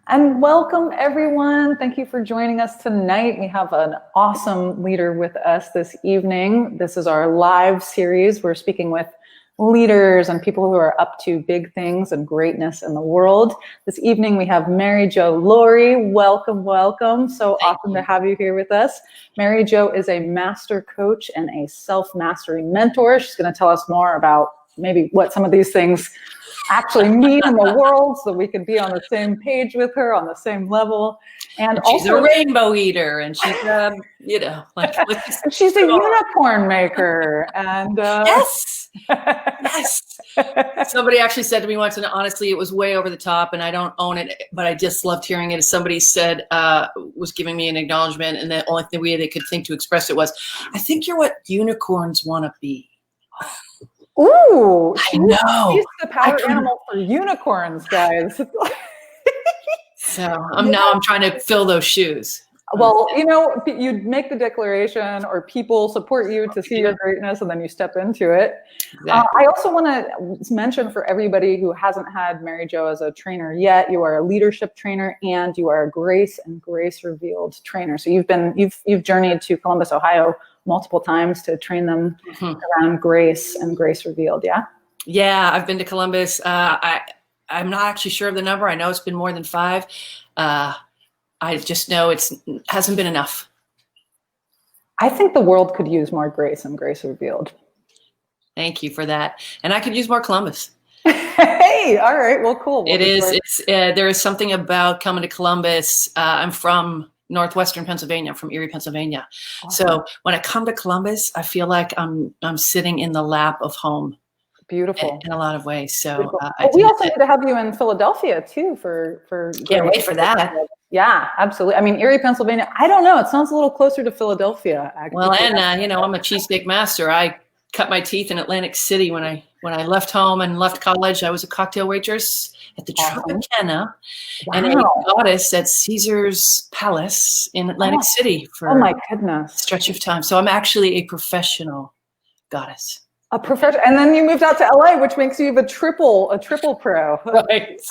And welcome, everyone. Thank you for joining us tonight. We have an awesome leader with us this evening. This is our live series. We're speaking with leaders and people who are up to big things and greatness in the world. This evening, we have Mary Jo Lorei. Welcome, welcome. So awesome to have you here with us. Mary Jo is a master coach and a self-mastery mentor. She's going to tell us more about maybe what some of these things actually mean in the world, so we can be on the same page with her, on the same level. And she's also a rainbow eater, and she's she's a unicorn maker. And yes. Somebody actually said to me once, and honestly, it was way over the top, and I don't own it, but I just loved hearing it. Somebody said, was giving me an acknowledgement, and the only way they could think to express it was, "I think you're what unicorns want to be." Ooh, I know. She's the power animal for unicorns, guys. So now I'm trying to fill those shoes. Well, you know, you make the declaration, or people support you to see your greatness, and then you step into it. Exactly. I also want to mention for everybody who hasn't had Mary Jo as a trainer yet, you are a leadership trainer and you are a grace and grace revealed trainer. So you've journeyed to Columbus, Ohio multiple times to train them around grace and grace revealed. Yeah. Yeah, I've been to Columbus. I'm not actually sure of the number. I know it's been more than 5. I just know it hasn't been enough. I think the world could use more grace and grace revealed. Thank you for that. And I could use more Columbus. Hey, all right. Well, cool. There is something about coming to Columbus. I'm from Northwestern Pennsylvania, from Erie, Pennsylvania. Awesome. So when I come to Columbus, I feel like I'm sitting in the lap of home. Beautiful. In a lot of ways. So we also need to have you in Philadelphia too for can't wait for that. Yeah, absolutely. I mean, Erie, Pennsylvania, I don't know. It sounds a little closer to Philadelphia, actually. Well, and I'm a cheesesteak master. I cut my teeth in Atlantic City when I left home and left college. I was a cocktail waitress at the Tropicana and a goddess at Caesar's Palace in Atlantic City for my goodness, a stretch of time. So I'm actually a professional goddess. A professional, and then you moved out to LA, which makes you a triple pro. Right.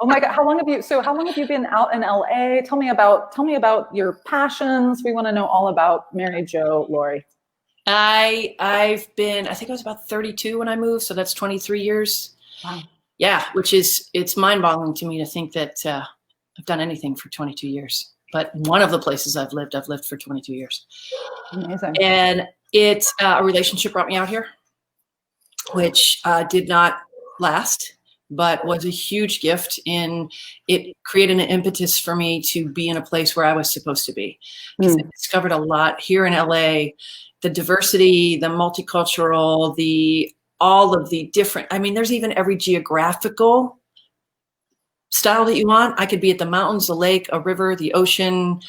Oh my God! How long have you been out in LA? Tell me about your passions. We want to know all about Mary Jo Lorei. I think I was about 32 when I moved, so that's 23 years. Wow. Yeah, it's mind-boggling to me to think that I've done anything for 22 years. But one of the places I've lived for 22 years. Amazing. And a relationship brought me out here, which did not last, but was a huge gift. It created an impetus for me to be in a place where I was supposed to be. Because I discovered a lot here in LA, the diversity, the multicultural, all of the different, there's even every geographical style that you want. I could be at the mountains, the lake, a river, the ocean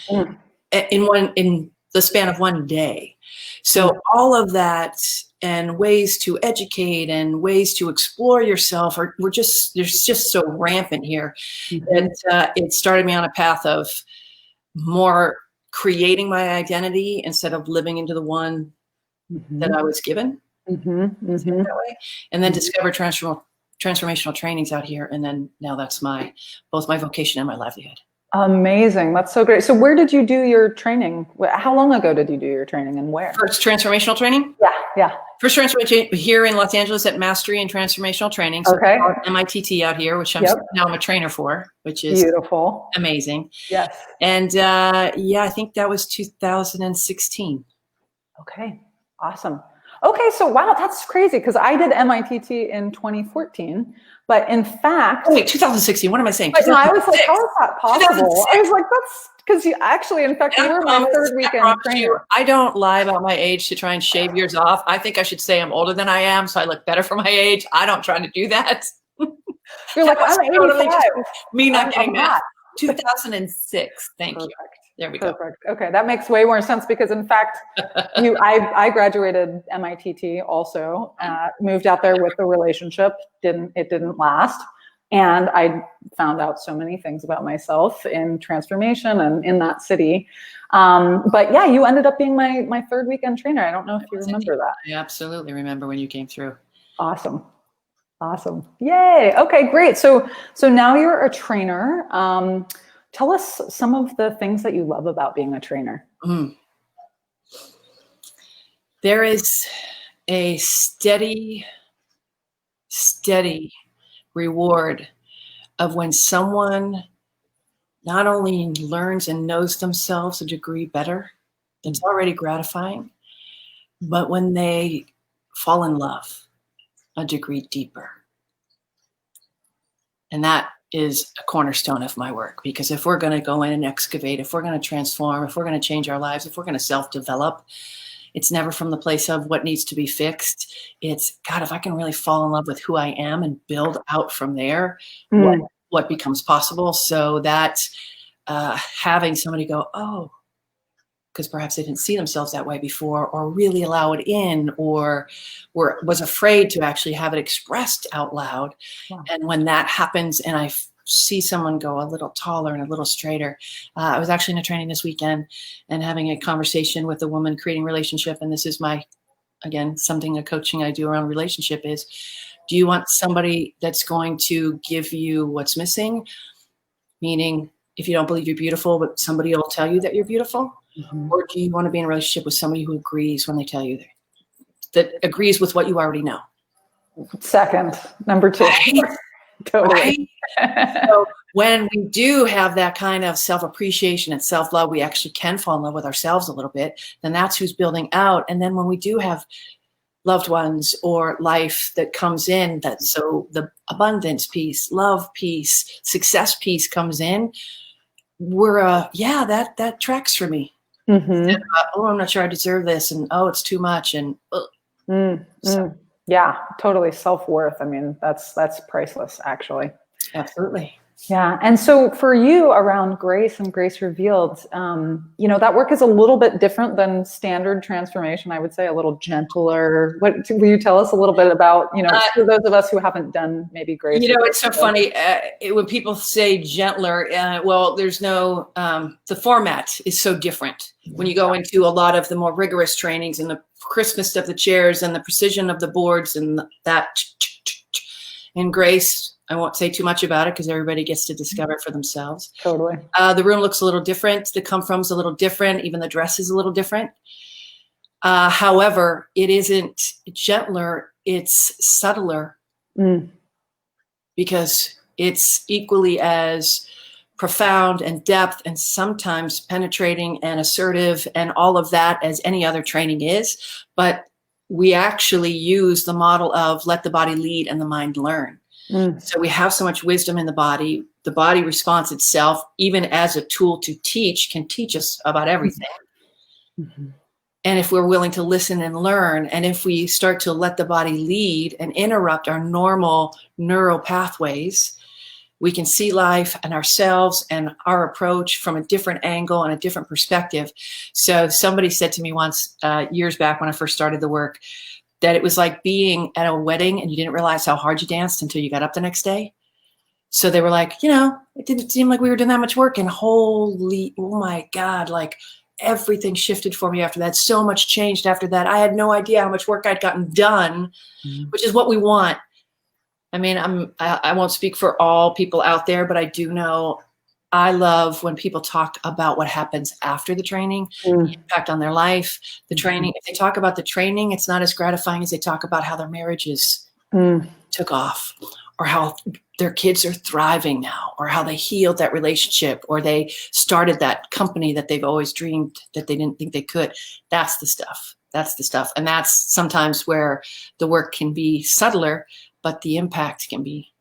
in the span of one day. So all of that and ways to educate and ways to explore yourself they're just so rampant here. And it started me on a path of more creating my identity instead of living into the one that I was given that way. And then discover transformational trainings out here. And then now that's both my vocation and my livelihood. Amazing. That's so great. So where did you do your training? How long ago did you do your training and where? First transformational training? Yeah. First transformation here in Los Angeles at Mastery and Transformational Training. So MITT out here, which I'm a trainer for, which is beautiful. Amazing. Yes. And I think that was 2016. Okay. Awesome. Okay, so wow, that's crazy because I did MITT in 2014, but in fact, wait, 2016. What am I saying? But no, I was like, how is that possible? I was like, that's because you actually, in fact, you were my third weekend trainer. I don't lie about my age to try and shave years off. I think I should say I'm older than I am, so I look better for my age. I don't try to do that. You're like, I'm 85. Me not getting that. 2006. Thank you. There we go. Perfect. Okay, that makes way more sense because, in fact, I graduated MITT also, moved out there with a relationship. It didn't last, and I found out so many things about myself in transformation and in that city. But yeah, you ended up being my third weekend trainer. I don't know if you remember that. I absolutely remember when you came through. Awesome. Awesome. Yay. Okay, great. So now you're a trainer. Tell us some of the things that you love about being a trainer. There is a steady reward of when someone not only learns and knows themselves a degree better, that's already gratifying, but when they fall in love a degree deeper. And that is a cornerstone of my work, because if we're going to go in and excavate, if we're going to transform, if we're going to change our lives, if we're going to self-develop, it's never from the place of what needs to be fixed. It's, God, if I can really fall in love with who I am and build out from there, what becomes possible. So that having somebody go, oh, because perhaps they didn't see themselves that way before, or really allow it in, or was afraid to actually have it expressed out loud. Wow. And when that happens and I see someone go a little taller and a little straighter, I was actually in a training this weekend and having a conversation with a woman creating relationship. And this is a coaching I do around relationship is, do you want somebody that's going to give you what's missing? Meaning, if you don't believe you're beautiful, but somebody will tell you that you're beautiful. Or do you want to be in a relationship with somebody who agrees when they tell you that agrees with what you already know? Second, number two. Right? Totally. Right? So when we do have that kind of self-appreciation and self-love, we actually can fall in love with ourselves a little bit. Then that's who's building out. And then when we do have loved ones or life that comes in, so the abundance piece, love piece, success piece comes in, we're that tracks for me. And, I'm not sure I deserve this, and it's too much, and yeah, totally. Self-worth. I mean, that's priceless, actually. Absolutely. Yeah. And so for you, around grace and grace revealed, that work is a little bit different than standard transformation. I would say a little gentler. Will you tell us a little bit about, for those of us who haven't done maybe grace? It's so funny when people say gentler. Well, there's no, the format is so different when you go into a lot of the more rigorous trainings and the crispness of the chairs and the precision of the boards and that. In grace, I won't say too much about it because everybody gets to discover it for themselves. Totally. The room looks a little different. The come from's a little different. Even the dress is a little different. However, it isn't gentler. It's subtler because it's equally as profound and depth and sometimes penetrating and assertive and all of that as any other training is. But we actually use the model of let the body lead and the mind learn. So we have so much wisdom in the body. The body responds itself, even as a tool to teach, can teach us about everything. And if we're willing to listen and learn, and if we start to let the body lead and interrupt our normal neural pathways, we can see life and ourselves and our approach from a different angle and a different perspective. So somebody said to me once, years back when I first started the work, that it was like being at a wedding and you didn't realize how hard you danced until you got up the next day. So they were like, it didn't seem like we were doing that much work. And holy, oh my God, like everything shifted for me after that. So much changed after that. I had no idea how much work I'd gotten done, which is what we want. I mean, I won't speak for all people out there, but I do know I love when people talk about what happens after the training, the impact on their life, the training. If they talk about the training, it's not as gratifying as they talk about how their marriages took off, or how their kids are thriving now, or how they healed that relationship, or they started that company that they've always dreamed that they didn't think they could. That's the stuff. That's the stuff. And that's sometimes where the work can be subtler, but the impact can be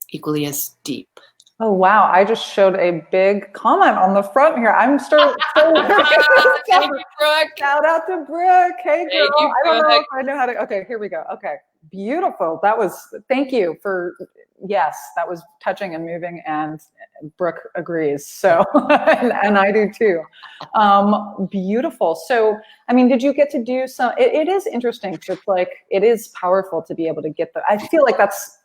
equally as deep. Oh, wow. I just showed a big comment on the front here. I'm still Thank you, Brooke. Shout out to Brooke. Hey, girl. Thank you, I don't know Brooke. if I know how to. Okay, here we go. Okay. Beautiful. Thank you for, yes, that was touching and moving, and Brooke agrees. So, and I do too. Beautiful. So, I mean, did you get to do some, it is interesting. So it's like, it is powerful to be able to get I feel like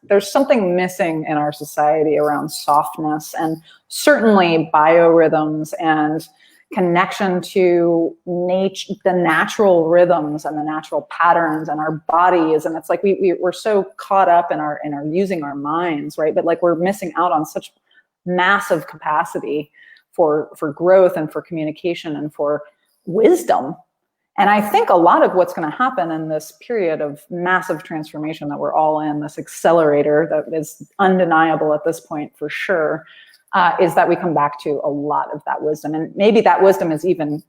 there's something missing in our society around softness, and certainly biorhythms and, connection to nature, the natural rhythms and the natural patterns and our bodies. And it's like we're so caught up in our using our minds, right? But like we're missing out on such massive capacity for growth and for communication and for wisdom. And I think a lot of what's going to happen in this period of massive transformation that we're all in, this accelerator that is undeniable at this point for sure, is that we come back to a lot of that wisdom. And maybe that wisdom is, even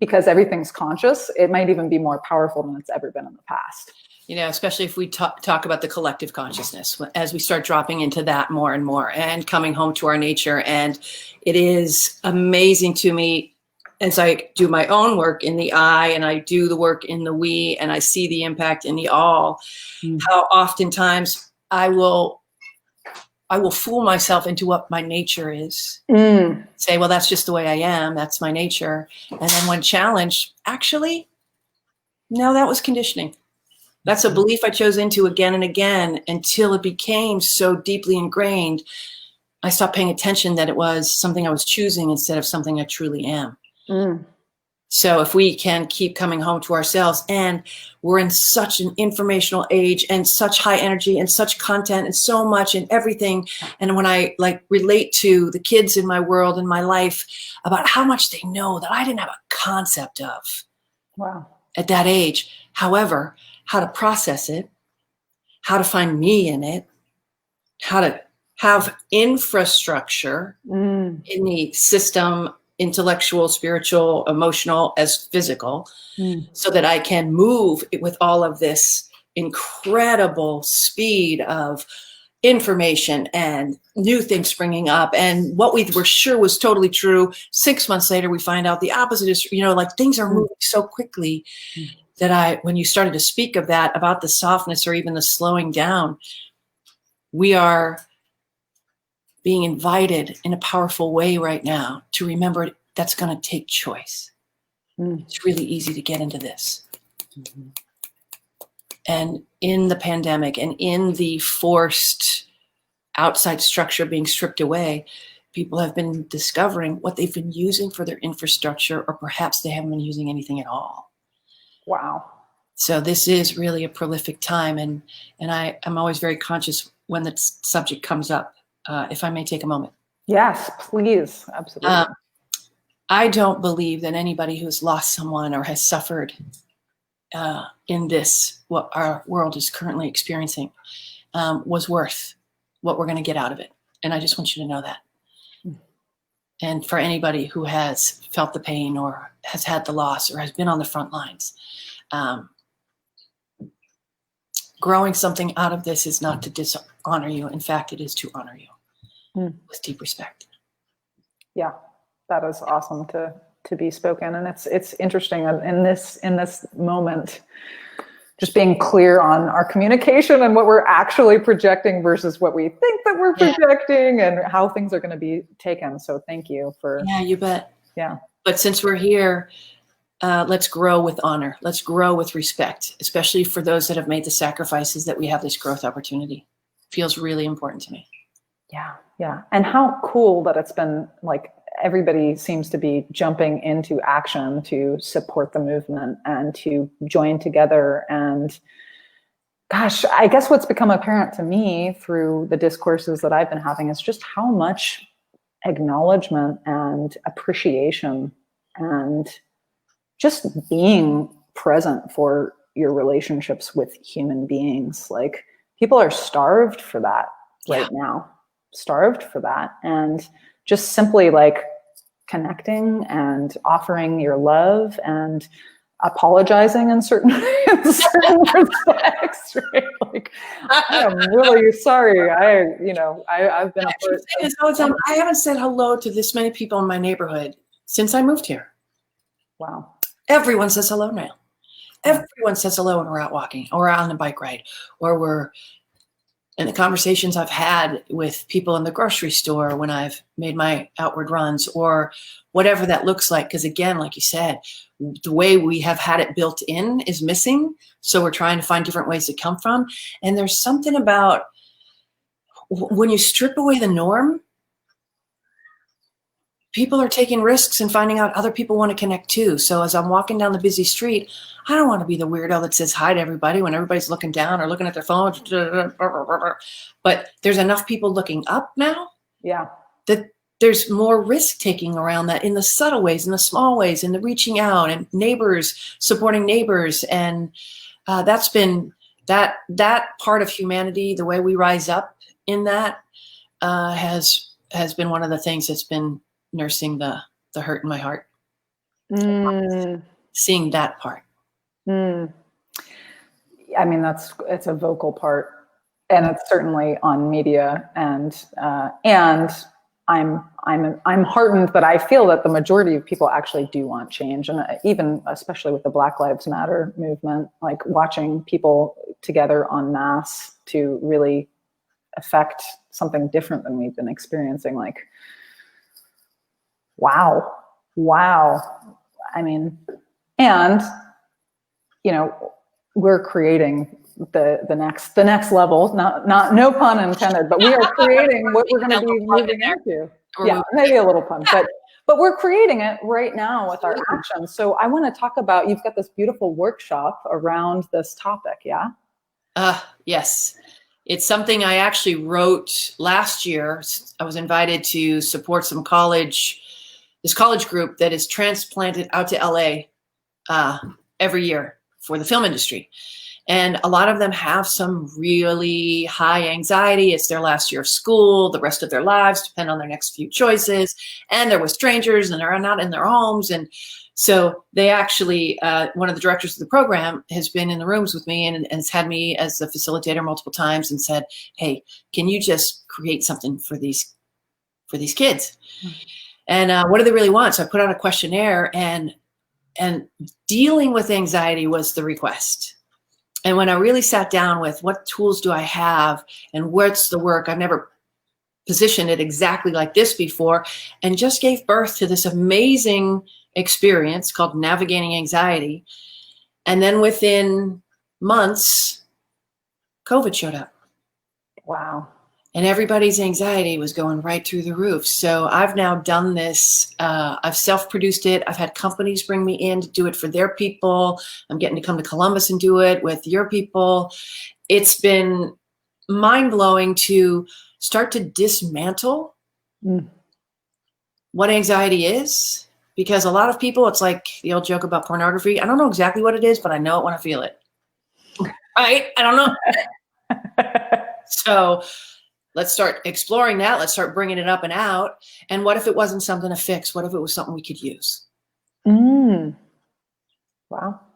because everything's conscious, it might even be more powerful than it's ever been in the past. You know, especially if we talk about the collective consciousness, as we start dropping into that more and more and coming home to our nature. And it is amazing to me as I do my own work in the I, and I do the work in the we, and I see the impact in the all, how oftentimes I will fool myself into what my nature is. Say, well, that's just the way I am. That's my nature. And then when challenged, actually, no, that was conditioning. That's a belief I chose into again and again until it became so deeply ingrained. I stopped paying attention that it was something I was choosing instead of something I truly am. So if we can keep coming home to ourselves, and we're in such an informational age and such high energy and such content and so much and everything. And when I like relate to the kids in my world and my life about how much they know that I didn't have a concept of at that age. However, how to process it, how to find me in it, how to have infrastructure in the system, intellectual, spiritual, emotional, as physical, so that I can move with all of this incredible speed of information and new things springing up. And what we were sure was totally true, 6 months later, we find out the opposite is, you know, like things are moving so quickly that when you started to speak of that, about the softness or even the slowing down, we are being invited in a powerful way right now to remember that's going to take choice. It's really easy to get into this. And in the pandemic and in the forced outside structure being stripped away, people have been discovering what they've been using for their infrastructure, or perhaps they haven't been using anything at all. Wow. So this is really a prolific time. And I'm always very conscious when the subject comes up. If I may take a moment. Yes, please. Absolutely. I don't believe that anybody who's lost someone or has suffered in this, what our world is currently experiencing, was worth what we're going to get out of it. And I just want you to know that. And for anybody who has felt the pain or has had the loss or has been on the front lines, growing something out of this is not to dishonor you. In fact, it is to honor you with deep respect. Yeah, that is awesome to be spoken. And it's interesting in this moment, just being clear on our communication and what we're actually projecting versus what we think that we're projecting, and how things are going to be taken. So thank you for. Yeah, you bet. Yeah. But since we're here, let's grow with honor. Let's grow with respect, especially for those that have made the sacrifices that we have this growth opportunity. Feels really important to me. Yeah. Yeah. And how cool that it's been like everybody seems to be jumping into action to support the movement and to join together. And gosh, I guess what's become apparent to me through the discourses that I've been having is just how much acknowledgement and appreciation and just being present for your relationships with human beings. Like, people are starved for that right now, starved for that. And just simply like connecting and offering your love and apologizing in certain respects, right? Like, I'm really sorry. I've been I haven't said hello to this many people in my neighborhood since I moved here. Wow. Everyone says hello now. Everyone says hello when we're out walking or on the bike ride, or we're in the conversations I've had with people in the grocery store when I've made my outward runs, or whatever that looks like. Because again, like you said, the way we have had it built in is missing. So we're trying to find different ways to come from. And there's something about when you strip away the norm, people are taking risks and finding out other people want to connect too. So as I'm walking down the busy street, I don't want to be the weirdo that says hi to everybody when everybody's looking down or looking at their phone. But there's enough people looking up now. Yeah. That there's more risk taking around that in the subtle ways, in the small ways, in the reaching out and neighbors, supporting neighbors. And that's been that part of humanity, the way we rise up in that has been one of the things that's been nursing the hurt in my heart. Seeing that part. I mean, it's a vocal part, and it's certainly on media, and I'm heartened that I feel that the majority of people actually do want change, and even especially with the Black Lives Matter movement, like watching people together en masse to really affect something different than we've been experiencing. Like, wow. I mean, and we're creating the next level. Not no pun intended, but we are creating what we're going to be moving into. Yeah, maybe a little pun, but we're creating it right now with our actions. So I want to talk about, you've got this beautiful workshop around this topic. Yeah. Yes. It's something I actually wrote last year. I was invited to support this college group that is transplanted out to LA every year for the film industry. And a lot of them have some really high anxiety. It's their last year of school, the rest of their lives depend on their next few choices. And they're with strangers and they're not in their homes. And so they actually, one of the directors of the program has been in the rooms with me and has had me as a facilitator multiple times and said, hey, can you just create something for these kids? And what do they really want? So I put out a questionnaire, and dealing with anxiety was the request. And when I really sat down with what tools do I have and what's the work, I've never positioned it exactly like this before, and just gave birth to this amazing experience called Navigating Anxiety. And then within months, COVID showed up. Wow. And everybody's anxiety was going right through the roof. So I've now done this. I've self-produced it. I've had companies bring me in to do it for their people. I'm getting to come to Columbus and do it with your people. It's been mind-blowing to start to dismantle what anxiety is. Because a lot of people, it's like the old joke about pornography. I don't know exactly what it is, but I know it when I feel it. Right? I don't know. So let's start exploring that. Let's start bringing it up and out. And what if it wasn't something to fix? What if it was something we could use? Wow.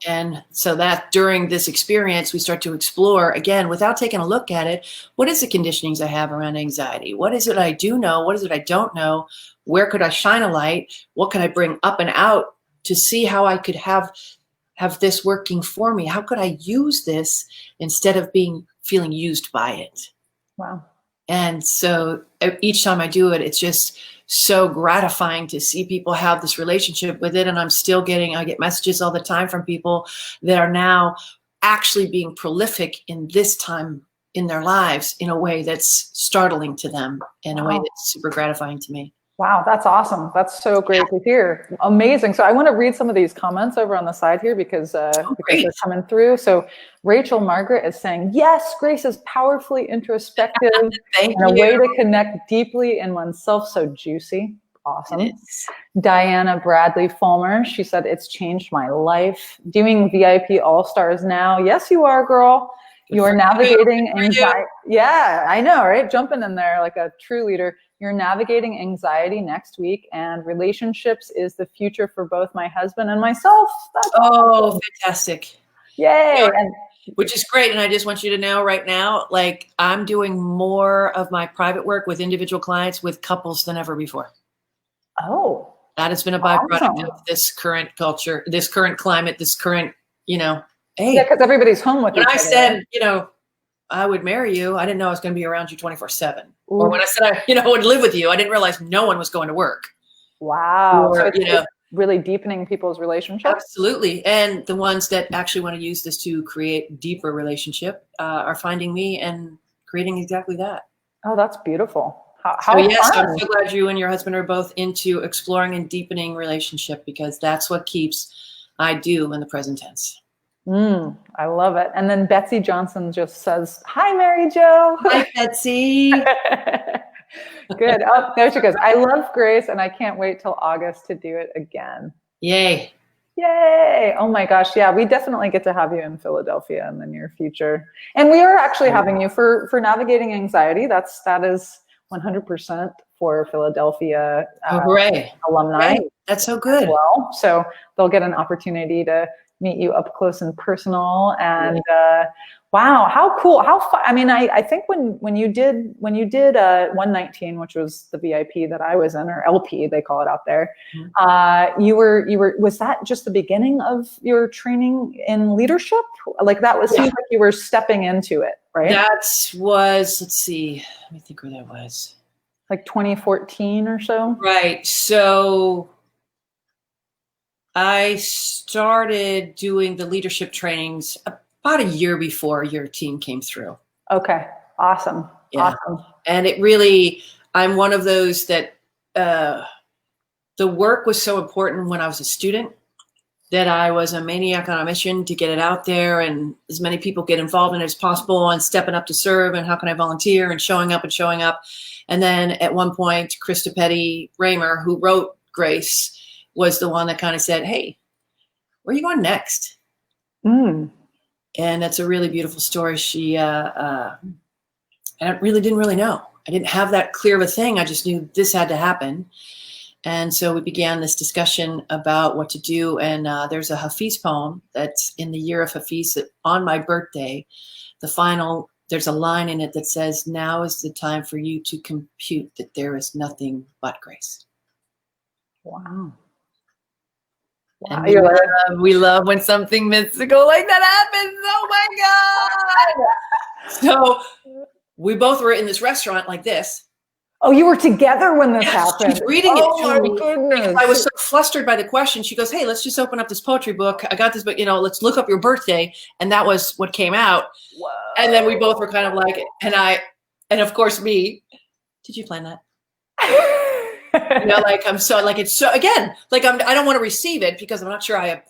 And so that during this experience, we start to explore, again, without taking a look at it, what is the conditionings I have around anxiety? What is it I do know? What is it I don't know? Where could I shine a light? What can I bring up and out to see how I could have this working for me? How could I use this instead of feeling used by it? Wow. And so each time I do it, it's just so gratifying to see people have this relationship with it. And I get messages all the time from people that are now actually being prolific in this time in their lives in a way that's startling to them, in a way that's super gratifying to me. Wow, that's awesome. That's so great to hear. Amazing. So I want to read some of these comments over on the side here because they're coming through. So Rachel Margaret is saying, yes, Grace is powerfully introspective and a way to connect deeply in oneself. So juicy. Awesome. Diana Bradley Fulmer, she said, it's changed my life. Doing VIP All-Stars now. Yes, you are, girl. You are navigating anxiety. Yeah, I know, right? Jumping in there like a true leader. You're navigating anxiety next week, and relationships is the future for both my husband and myself. That's awesome. Fantastic. Yay. Yeah, which is great. And I just want you to know right now, like, I'm doing more of my private work with individual clients with couples than ever before. Oh. That has been a byproduct of this current culture, this current climate, this current, hey. Yeah, because everybody's home with each other. When I said, I would marry you, I didn't know I was going to be around you 24/7. Or when I said I would live with you, I didn't realize no one was going to work. Wow. So it's really deepening people's relationships. Absolutely. And the ones that actually want to use this to create deeper relationship are finding me and creating exactly that. Oh, that's beautiful. How yes, fun. I'm so glad you and your husband are both into exploring and deepening relationship, because that's what keeps I do in the present tense. I love it. And then Betsy Johnson just says, "Hi, Mary Jo." Hi, Betsy. Good. Oh, there she goes. I love Grace, and I can't wait till August to do it again. Yay. Yay. Oh my gosh. Yeah, we definitely get to have you in Philadelphia in the near future. And we are actually having you for navigating anxiety. That is 100% for Philadelphia Hooray. alumni. Right. That's so good. Well, so they'll get an opportunity to meet you up close and personal. And wow, how cool! How fun! I mean, I think when you did 119, which was the VIP that I was in, or LP they call it out there, you were was that just the beginning of your training in leadership? Like that was seems like you were stepping into it, right? That was, let's see, let me think where that was. Like 2014 or so. Right. So I started doing the leadership trainings about a year before your team came through. Okay. Awesome. Yeah. Awesome. And it really, I'm one of those that the work was so important when I was a student that I was a maniac on a mission to get it out there and as many people get involved in it as possible and stepping up to serve and how can I volunteer and showing up and showing up. And then at one point, Krista Petty Raymer, who wrote Grace, was the one that kind of said, "Hey, where are you going next?" And that's a really beautiful story. She, I really didn't really know. I didn't have that clear of a thing. I just knew this had to happen. And so we began this discussion about what to do. And there's a Hafiz poem that's in the year of Hafiz that on my birthday, there's a line in it that says, "Now is the time for you to compute that there is nothing but grace." Wow. And we love when something mystical like that happens. Oh my God. So we both were in this restaurant like this. Oh, you were together when this happened. She's reading it to me. Goodness. I was so flustered by the question. She goes, "Hey, let's just open up this poetry book. I got this book, let's look up your birthday." And that was what came out. Whoa. And then we both were kind of like, and of course me, did you plan that? I'm so like, it's so, again, like I don't want to receive it because I'm not sure I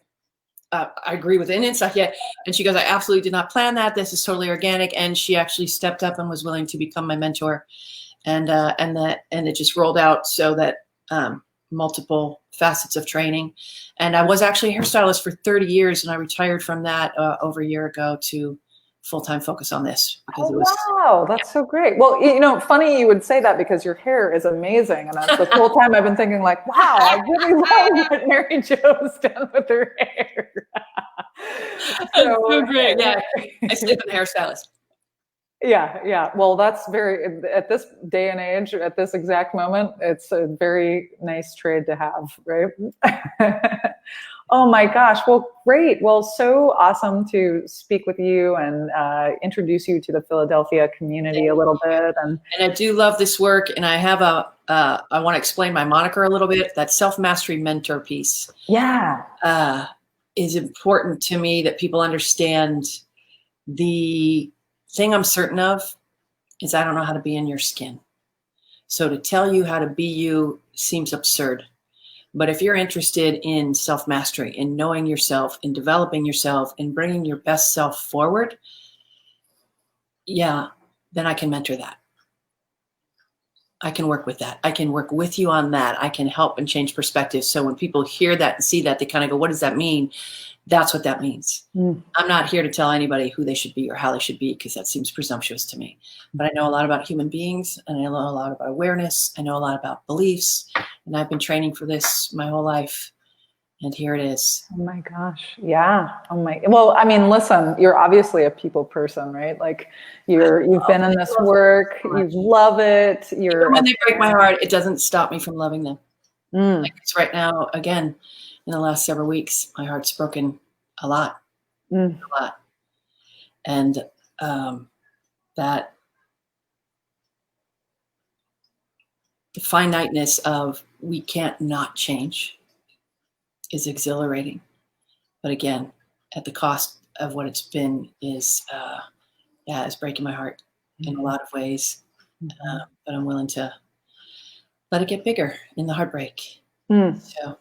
agree with it and stuff yet. And she goes, "I absolutely did not plan that. This is totally organic." And she actually stepped up and was willing to become my mentor. And it just rolled out so that multiple facets of training. And I was actually a hairstylist for 30 years and I retired from that over a year ago to full-time focus on this. Because wow, that's so great. Well, funny you would say that because your hair is amazing. And the whole time I've been thinking like, wow, I really love what Mary Jo's done with her hair. so great. Yeah, I sleep with a hairstylist. Yeah. Well, that's at this day and age, at this exact moment, it's a very nice trade to have, right? Oh my gosh. Well, great. Well, so awesome to speak with you and introduce you to the Philadelphia community a little bit. And I do love this work. And I have I want to explain my moniker a little bit. That self-mastery mentor piece. Yeah. Is important to me that people understand. The thing I'm certain of is I don't know how to be in your skin. So to tell you how to be you seems absurd. But if you're interested in self-mastery, in knowing yourself, in developing yourself, in bringing your best self forward, then I can mentor that. I can work with that. I can work with you on that. I can help and change perspective. So when people hear that and see that, they kind of go, "What does that mean?" That's what that means. I'm not here to tell anybody who they should be or how they should be because that seems presumptuous to me. But I know a lot about human beings and I know a lot about awareness. I know a lot about beliefs and I've been training for this my whole life. And here it is. Oh my gosh. Yeah. Well, I mean, listen, you're obviously a people person, right? Like you've been in this work, you love it. Even when they break my heart, it doesn't stop me from loving them. Like it's right now, again, in the last several weeks, my heart's broken a lot, a lot. And that the finiteness of we can't not change is exhilarating. But again, at the cost of what it's been is it's breaking my heart in a lot of ways. But I'm willing to let it get bigger in the heartbreak. Mm. So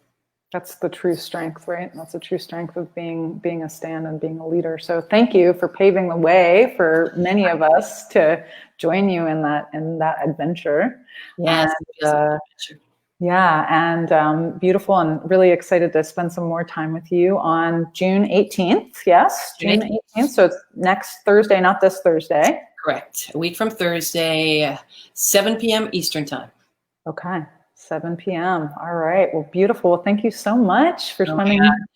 That's the true strength, right? That's the true strength of being a stand and being a leader. So thank you for paving the way for many of us to join you in that adventure. yes, it is an And adventure. yeah, and beautiful, and really excited to spend some more time with you on June 18th. Yes, June 18th. So it's next Thursday, not this Thursday. Correct. A week from Thursday, 7 p.m. Eastern time. Okay, 7 p.m. All right. Well, beautiful. Thank you so much for Oh,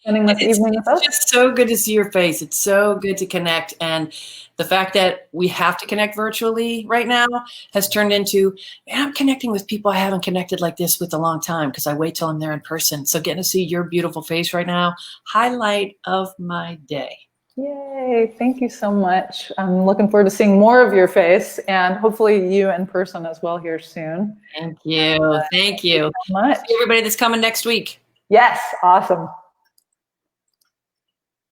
spending this evening with us. It's just so good to see your face. It's so good to connect. And the fact that we have to connect virtually right now has turned into, man, I'm connecting with people I haven't connected like this with a long time because I wait till I'm there in person. So getting to see your beautiful face right now, highlight of my day. Yay. Thank you so much. I'm looking forward to seeing more of your face and hopefully you in person as well here soon. Thank you. Thank you. So much. See everybody that's coming next week. Yes. Awesome.